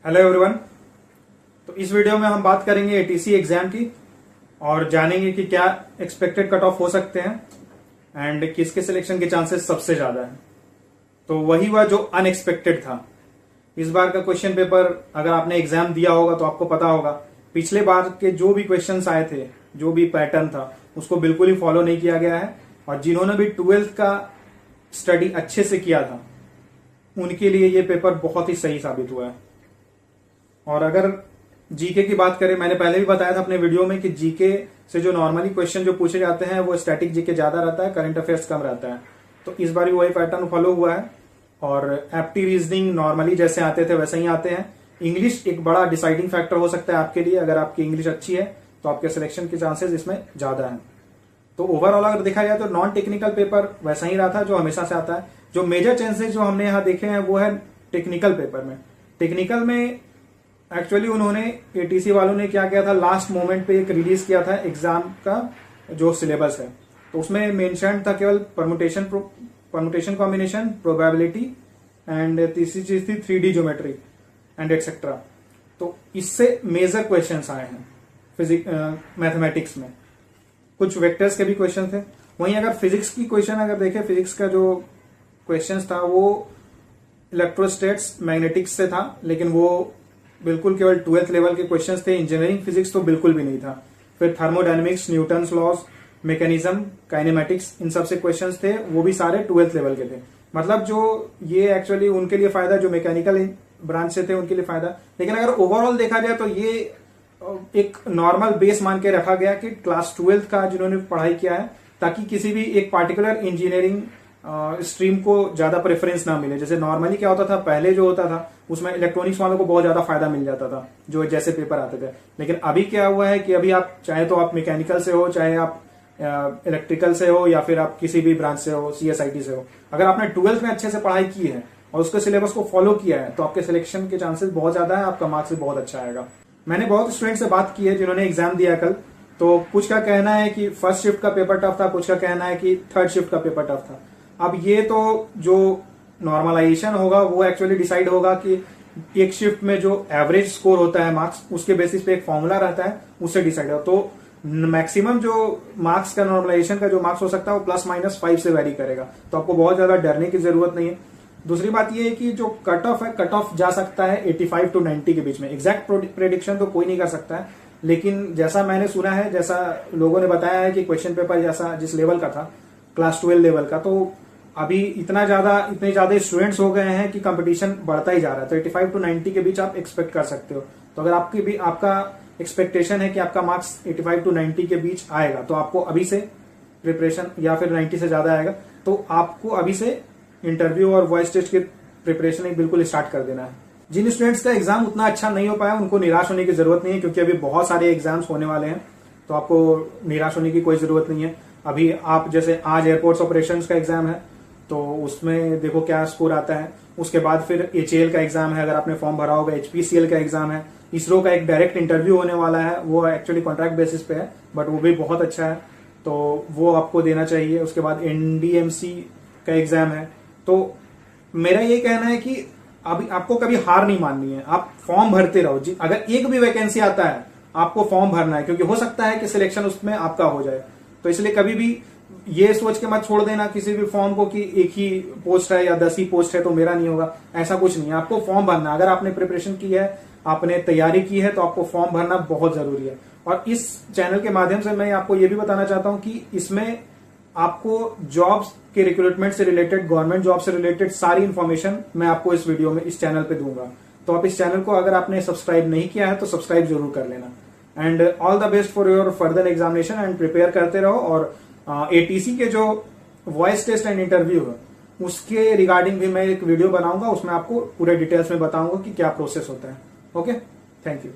Hello everyone. तो इस video में हम बात करेंगे एटीसी एग्जाम की और जानेंगे कि क्या एक्सपेक्टेड कट ऑफ हो सकते हैं एंड किसके सिलेक्शन के चांसेस सबसे ज्यादा हैं। तो वही हुआ जो अनएक्सपेक्टेड था। इस बार का क्वेश्चन पेपर अगर आपने एग्जाम दिया होगा तो आपको पता होगा पिछले बार के जो भी क्वेश्चंस आए थे, जो भी पैटर्न था, उसको बिल्कुल ही फॉलो नहीं किया गया है। और जिन्होंने भी 12th का स्टडी अच्छे से किया था उनके लिए ये पेपर बहुत ही सही साबित हुआ है। और अगर जीके की बात करें, मैंने पहले भी बताया था अपने वीडियो में कि जीके से जो नॉर्मली क्वेश्चन जो पूछे जाते हैं वो स्टैटिक जीके ज्यादा रहता है, करंट अफेयर्स कम रहता है। तो इस बार भी वही पैटर्न फॉलो हुआ है और एप्टी रीजनिंग नॉर्मली जैसे आते थे वैसे ही आते हैं। इंग्लिश एक बड़ा डिसाइडिंग फैक्टर हो सकता है आपके लिए। अगर आपकी इंग्लिश अच्छी है तो आपके सिलेक्शन के चांसेस इसमें ज्यादा है। तो ओवरऑल अगर देखा जाए तो नॉन टेक्निकल पेपर वैसा ही रहा था जो हमेशा से आता है। जो मेजर चेंजेस जो हमने यहाँ देखे हैं वो है टेक्निकल पेपर में। टेक्निकल में एक्चुअली उन्होंने एटीसी वालों ने क्या किया था, लास्ट मोमेंट पे एक रिलीज किया था एग्जाम का जो सिलेबस है। तो उसमें मेंशन था केवल परमुटेशन कॉम्बिनेशन, प्रोबेबिलिटी एंड तीसरी चीज थी 3D ज्योमेट्री एंड एक्सेट्रा। तो इससे मेजर क्वेश्चंस आए हैं मैथमेटिक्स में। कुछ वेक्टर्स के भी क्वेश्चन थे। वहीं अगर फिजिक्स की क्वेश्चन अगर देखें, फिजिक्स का जो क्वेश्चन था वो इलेक्ट्रोस्टैट्स मैग्नेटिक्स से था, लेकिन वो बिल्कुल केवल 12th लेवल के क्वेश्चंस थे। इंजीनियरिंग फिजिक्स तो बिल्कुल भी नहीं था। फिर thermodynamics, Newton's laws, mechanism, kinematics, इन सबसे क्वेश्चंस थे, वो भी सारे 12th लेवल के थे। मतलब जो ये एक्चुअली उनके लिए फायदा, जो मैकेनिकल ब्रांच से थे उनके लिए फायदा। लेकिन अगर ओवरऑल देखा जाए तो ये एक नॉर्मल बेस मान के रखा गया कि क्लास 12th का जिन्होंने पढ़ाई किया है, ताकि किसी भी एक पार्टिकुलर इंजीनियरिंग स्ट्रीम को ज्यादा प्रेफरेंस ना मिले। जैसे नॉर्मली क्या होता था, पहले जो होता था उसमें इलेक्ट्रॉनिक्स वालों को बहुत ज्यादा फायदा मिल जाता था जो जैसे पेपर आते थे। लेकिन अभी क्या हुआ है कि अभी आप चाहे तो आप मैकेनिकल से हो, चाहे आप इलेक्ट्रिकल से हो, या फिर आप किसी भी ब्रांच से हो, CSIT से हो, अगर आपने 12th में अच्छे से पढ़ाई की है और उसके सिलेबस को फॉलो किया है तो आपके सिलेक्शन के चांसेस बहुत ज्यादा है, आपका मार्क्स भी बहुत अच्छा आएगा। मैंने बहुत स्टूडेंट से बात की है जिन्होंने एग्जाम दिया कल। तो कुछ का कहना है कि फर्स्ट शिफ्ट का पेपर टफ था, कुछ का कहना है कि थर्ड शिफ्ट का पेपर टफ था। अब ये तो जो नॉर्मलाइजेशन होगा वो एक्चुअली डिसाइड होगा कि एक शिफ्ट में जो एवरेज स्कोर होता है मार्क्स, उसके बेसिस पे एक फॉर्मूला रहता है, उससे डिसाइड होगा। तो मैक्सिमम जो मार्क्स का नॉर्मलाइजेशन का जो मार्क्स हो सकता है वो +-5 से वेरी करेगा। तो आपको बहुत ज्यादा डरने की जरूरत नहीं है। दूसरी बात ये है कि जो कट ऑफ है, कट ऑफ जा सकता है 85 to 90 के बीच में। एग्जैक्ट प्रेडिक्शन तो कोई नहीं कर सकता है, लेकिन जैसा मैंने सुना है, जैसा लोगों ने बताया है कि क्वेश्चन पेपर जैसा जिस लेवल का था, क्लास 12 लेवल का, तो अभी इतने ज्यादा स्टूडेंट्स हो गए हैं कि कंपटीशन बढ़ता ही जा रहा है। तो 85 to 90 के बीच आप एक्सपेक्ट कर सकते हो। तो अगर आपका एक्सपेक्टेशन है कि आपका मार्क्स 85 to 90 के बीच आएगा तो आपको अभी से प्रिपरेशन, या फिर 90 से ज्यादा आएगा तो आपको अभी से इंटरव्यू और वॉइस टेस्ट की प्रिपरेशन एक बिल्कुल स्टार्ट कर देना है। जिन स्टूडेंट्स का एग्जाम उतना अच्छा नहीं हो पाया उनको निराश होने की जरूरत नहीं है, क्योंकि अभी बहुत सारे एग्जाम्स होने वाले हैं। तो आपको निराश होने की कोई जरूरत नहीं है। अभी आप जैसे आज एयरपोर्ट्स ऑपरेशंस का एग्जाम है तो उसमें देखो क्या स्कोर आता है। उसके बाद फिर HAL का एग्जाम है, अगर आपने फॉर्म भरा होगा। HPCL का एग्जाम है। इसरो का एक डायरेक्ट इंटरव्यू होने वाला है, वो एक्चुअली कॉन्ट्रैक्ट बेसिस पे है, बट वो भी बहुत अच्छा है, तो वो आपको देना चाहिए। उसके बाद NDMC का एग्जाम है। तो मेरा ये कहना है कि अभी आपको कभी हार नहीं माननी है, आप फॉर्म भरते रहो। अगर एक भी वैकेंसी आता है आपको फॉर्म भरना है, क्योंकि हो सकता है कि सिलेक्शन उसमें आपका हो जाए। तो इसलिए कभी भी ये सोच के मत छोड़ देना किसी भी फॉर्म को कि एक ही पोस्ट है या 10 ही पोस्ट है तो मेरा नहीं होगा। ऐसा कुछ नहीं है, आपको फॉर्म भरना। अगर आपने प्रिपरेशन की है, आपने तैयारी की है, तो आपको फॉर्म भरना बहुत जरूरी है। और इस चैनल के माध्यम से मैं आपको ये भी बताना चाहता हूं कि इसमें आपको जॉब्स के रिक्रूटमेंट से रिलेटेड, गवर्नमेंट जॉब से रिलेटेड सारी इंफॉर्मेशन मैं आपको इस वीडियो में, इस चैनल पे दूंगा। तो आप इस चैनल को अगर आपने सब्सक्राइब नहीं किया है तो सब्सक्राइब जरूर कर लेना। And all the best for your further examination and prepare करते रहो। और ATC के जो वॉइस टेस्ट एंड इंटरव्यू है उसके रिगार्डिंग भी मैं एक वीडियो बनाऊंगा, उसमें आपको पूरे डिटेल्स में बताऊंगा कि क्या प्रोसेस होता है। Okay, thank you.